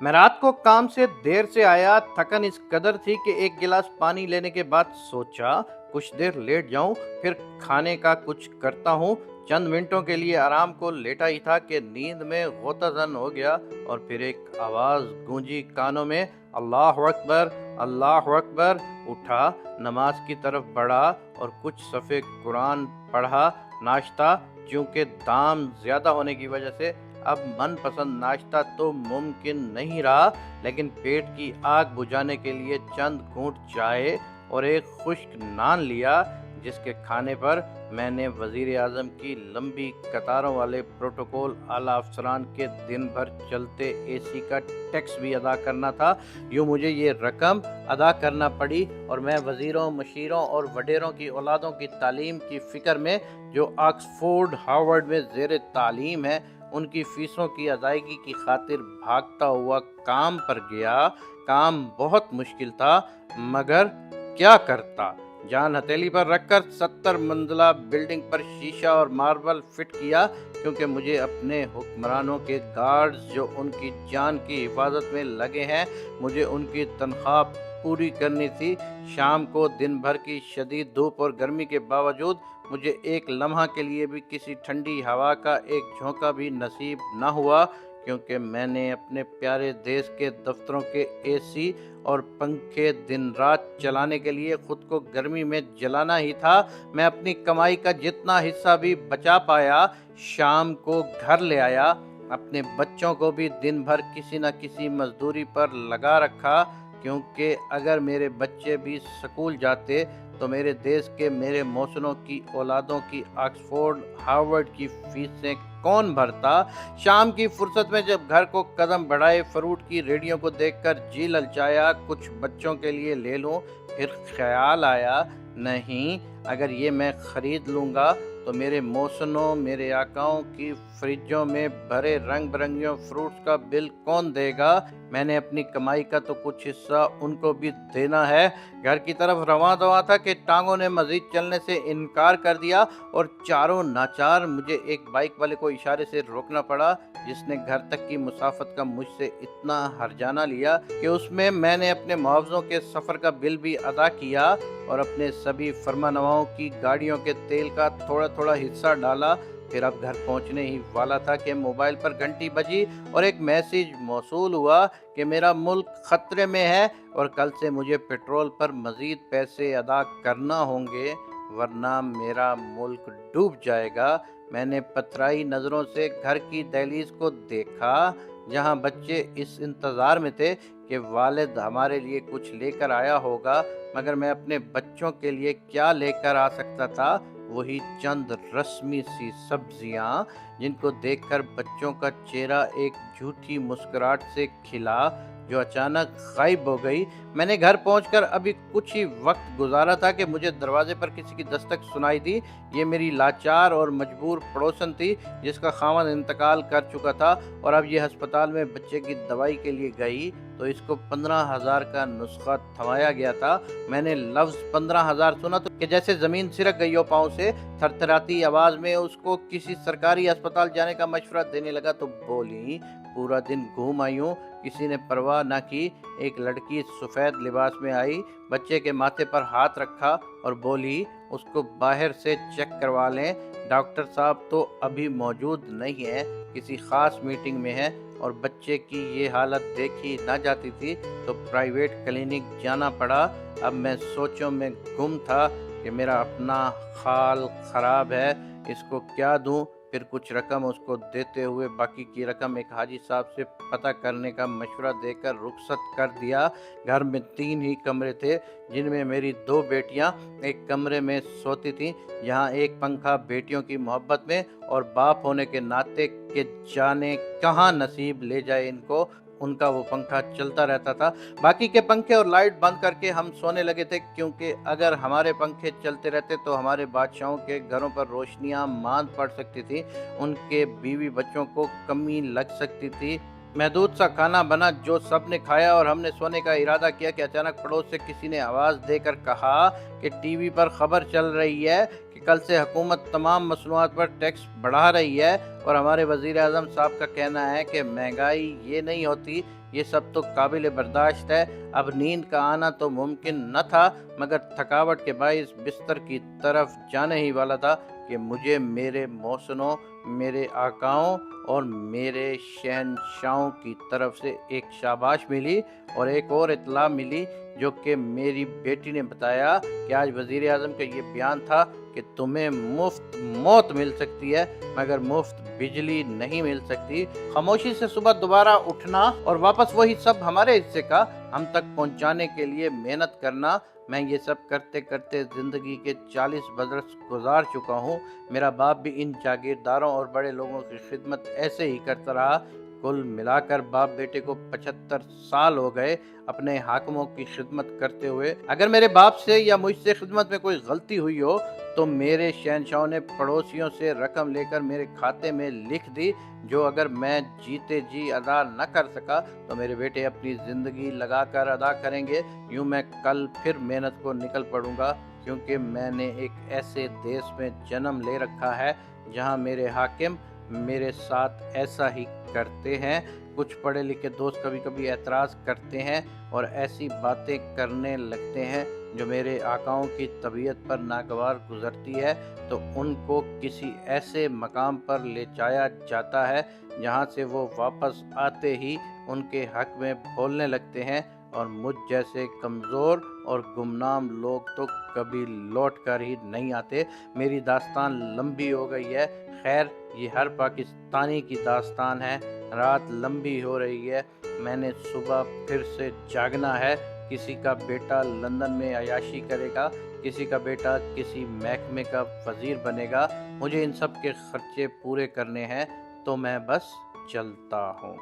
मैं रात को काम से देर से आया, थकन इस कदर थी कि एक गिलास पानी लेने के बाद सोचा कुछ देर लेट जाऊं, फिर खाने का कुछ करता हूं। चंद मिनटों के लिए आराम को लेटा ही था कि नींद में गोताजन हो गया और फिर एक आवाज गूंजी कानों में, अल्लाह अकबर, अल्लाह अकबर। उठा, नमाज की तरफ बढ़ा और कुछ सफ़े कुरान पढ़ा। नाश्ता, चूंकि दाम ज्यादा होने की वजह से अब मनपसंद नाश्ता तो मुमकिन नहीं रहा, लेकिन पेट की आग बुझाने के लिए चंद घूंट चाय और एक खुश्क नान लिया, जिसके खाने पर मैंने वजीर आजम की लंबी कतारों वाले प्रोटोकॉल आला अफसरान के दिन भर चलते एसी का टैक्स भी अदा करना था। यूँ मुझे ये रकम अदा करना पड़ी और मैं वजीरों, मशीरों और वडेरों की औलादों की तालीम की फ़िक्र में, जो ऑक्सफोर्ड हार्वर्ड में ज़ेर तालीम है, उनकी फीसों की अदायगी की खातिर भागता हुआ काम पर गया। काम बहुत मुश्किल था, मगर क्या करता। जान हथेली पर रखकर 70 मंजिला बिल्डिंग पर शीशा और मार्बल फिट किया, क्योंकि मुझे अपने हुक्मरानों के गार्ड्स जो उनकी जान की हिफाजत में लगे हैं, मुझे उनकी तनख्वाह पूरी करनी थी। शाम को दिन भर की शदीद धूप और गर्मी के बावजूद मुझे एक लम्हा के लिए भी किसी ठंडी हवा का एक झोंका भी नसीब न हुआ, क्योंकि मैंने अपने प्यारे देश के दफ्तरों के एसी और पंखे दिन रात चलाने के लिए खुद को गर्मी में जलाना ही था। मैं अपनी कमाई का जितना हिस्सा भी बचा पाया शाम को घर ले आया। अपने बच्चों को भी दिन भर किसी न किसी मजदूरी पर लगा रखा, क्योंकि अगर मेरे बच्चे भी स्कूल जाते तो मेरे देश के मेरे मौसनों की औलादों की ऑक्सफोर्ड हार्वर्ड की फीसें कौन भरता। शाम की फुर्सत में जब घर को कदम बढ़ाए, फ्रूट की रेडियों को देखकर जी ललचाया, कुछ बच्चों के लिए ले लूं। फिर ख्याल आया, नहीं, अगर ये मैं खरीद लूँगा तो मेरे मौसनों, मेरे आकाओं की फ्रिजों में भरे रंग बिरंगियों फ्रूट्स का बिल कौन देगा। मैंने अपनी कमाई का तो कुछ हिस्सा उनको भी देना है। घर की तरफ रवां दवा था कि टांगों ने मजीद चलने से इनकार कर दिया और चारों नाचार मुझे एक बाइक वाले को इशारे से रोकना पड़ा, जिसने घर तक की मुसाफत का मुझसे इतना हर्जाना लिया कि उसमें मैंने अपने मुआवजों के सफ़र का बिल भी अदा किया और अपने सभी फरमानवाओं की गाड़ियों के तेल का थोड़ा थोड़ा हिस्सा डाला। फिर अब घर पहुंचने ही वाला था कि मोबाइल पर घंटी बजी और एक मैसेज मौसूल हुआ कि मेरा मुल्क खतरे में है और कल से मुझे पेट्रोल पर मजीद पैसे अदा करना होंगे, वरना मेरा मुल्क डूब जाएगा। मैंने पथराई नज़रों से घर की दहलीज को देखा, जहां बच्चे इस इंतज़ार में थे कि वालिद हमारे लिए कुछ लेकर आया होगा, मगर मैं अपने बच्चों के लिए क्या लेकर आ सकता था। वही चंद रस्मी सी सब्जियां, जिनको देखकर बच्चों का चेहरा एक झूठी मुस्कुराहट से खिला, जो अचानक गायब हो गई। मैंने घर पहुंचकर अभी कुछ ही वक्त गुजारा था कि मुझे दरवाजे पर किसी की दस्तक सुनाई दी। ये मेरी लाचार और मजबूर पड़ोसन थी, जिसका खामन इंतकाल कर चुका था और अब ये अस्पताल में बच्चे की दवाई के लिए गई तो इसको 15,000 का नुस्खा थमाया गया था। मैंने लफ्ज़ 15,000 सुना तो कि जैसे ज़मीन सिरक गई हो पाँव से। थरथराती आवाज़ में उसको किसी सरकारी अस्पताल जाने का मशवरा देने लगा तो बोली, पूरा दिन घूम आई हूँ, किसी ने परवाह न की। एक लड़की सफ़ेद लिबास में आई, बच्चे के माथे पर हाथ रखा और बोली, उसको बाहर से चेक करवा लें, डॉक्टर साहब तो अभी मौजूद नहीं है, किसी ख़ास मीटिंग में है। और बच्चे की ये हालत देखी ना जाती थी तो प्राइवेट क्लिनिक जाना पड़ा। अब मैं सोचों में गुम था कि मेरा अपना हाल ख़राब है, इसको क्या दूं। फिर कुछ रकम उसको देते हुए बाकी की रकम एक हाजी साहब से पता करने का मशवरा देकर रुखसत कर दिया। घर में 3 ही कमरे थे, जिनमें मेरी 2 बेटियां एक कमरे में सोती थीं, जहां एक पंखा बेटियों की मोहब्बत में और बाप होने के नाते के जाने कहां नसीब ले जाए इनको, उनका वो पंखा चलता रहता था। बाकी के पंखे और लाइट बंद करके हम सोने लगे थे, क्योंकि अगर हमारे पंखे चलते रहते तो हमारे बादशाहों के घरों पर रोशनियां मांद पड़ सकती थी, उनके बीवी बच्चों को कमी लग सकती थी। महदूद सा खाना बना जो सबने खाया और हमने सोने का इरादा किया कि अचानक पड़ोस से किसी ने आवाज़ देकर कहा कि टीवी पर खबर चल रही है कि कल से हुकूमत तमाम मसनूआत पर टैक्स बढ़ा रही है और हमारे वज़ीर आज़म साहब का कहना है कि महंगाई ये नहीं होती, ये सब तो काबिल बर्दाश्त है। अब नींद का आना तो मुमकिन न था, मगर थकावट के बाइस बिस्तर की तरफ जाने ही वाला था कि मुझे मेरे मोहसिनों, मेरे आकाओं और मेरे शहंशाहों की तरफ से एक शाबाश मिली और एक और इत्तला मिली, जो कि मेरी बेटी ने बताया कि आज वज़ीर आज़म का ये बयान था कि तुम्हें मुफ्त मौत मिल सकती है मगर मुफ्त बिजली नहीं मिल सकती। खामोशी से सुबह दोबारा उठना और वापस वही सब हमारे हिस्से का हम तक पहुंचाने के लिए मेहनत करना। मैं ये सब करते करते ज़िंदगी के 40 बरस गुजार चुका हूँ। मेरा बाप भी इन जागीरदारों और बड़े लोगों की खिदमत ऐसे ही करता रहा। कुल मिलाकर बाप बेटे को 75 साल हो गए अपने हाकिमों की खिदमत करते हुए। अगर मेरे बाप से या मुझसे खिदमत में कोई गलती हुई हो तो मेरे शहंशाहों ने पड़ोसियों से रकम लेकर मेरे खाते में लिख दी, जो अगर मैं जीते जी अदा न कर सका तो मेरे बेटे अपनी ज़िंदगी लगाकर अदा करेंगे। यूँ मैं कल फिर मेहनत को निकल पड़ूंगा, क्योंकि मैंने एक ऐसे देश में जन्म ले रखा है जहाँ मेरे हाकिम मेरे साथ ऐसा ही करते हैं। कुछ पढ़े लिखे दोस्त कभी कभी एतराज़ करते हैं और ऐसी बातें करने लगते हैं जो मेरे आकाओं की तबीयत पर नागवार गुजरती है, तो उनको किसी ऐसे मकाम पर ले जाया जाता है जहाँ से वो वापस आते ही उनके हक में बोलने लगते हैं, और मुझ जैसे कमज़ोर और गुमनाम लोग तो कभी लौट कर ही नहीं आते। मेरी दास्तान लंबी हो गई है। खैर, ये हर पाकिस्तानी की दास्तान है। रात लंबी हो रही है, मैंने सुबह फिर से जागना है। किसी का बेटा लंदन में अयाशी करेगा, किसी का बेटा किसी महकमे का वज़ीर बनेगा। मुझे इन सब के खर्चे पूरे करने हैं, तो मैं बस चलता हूँ।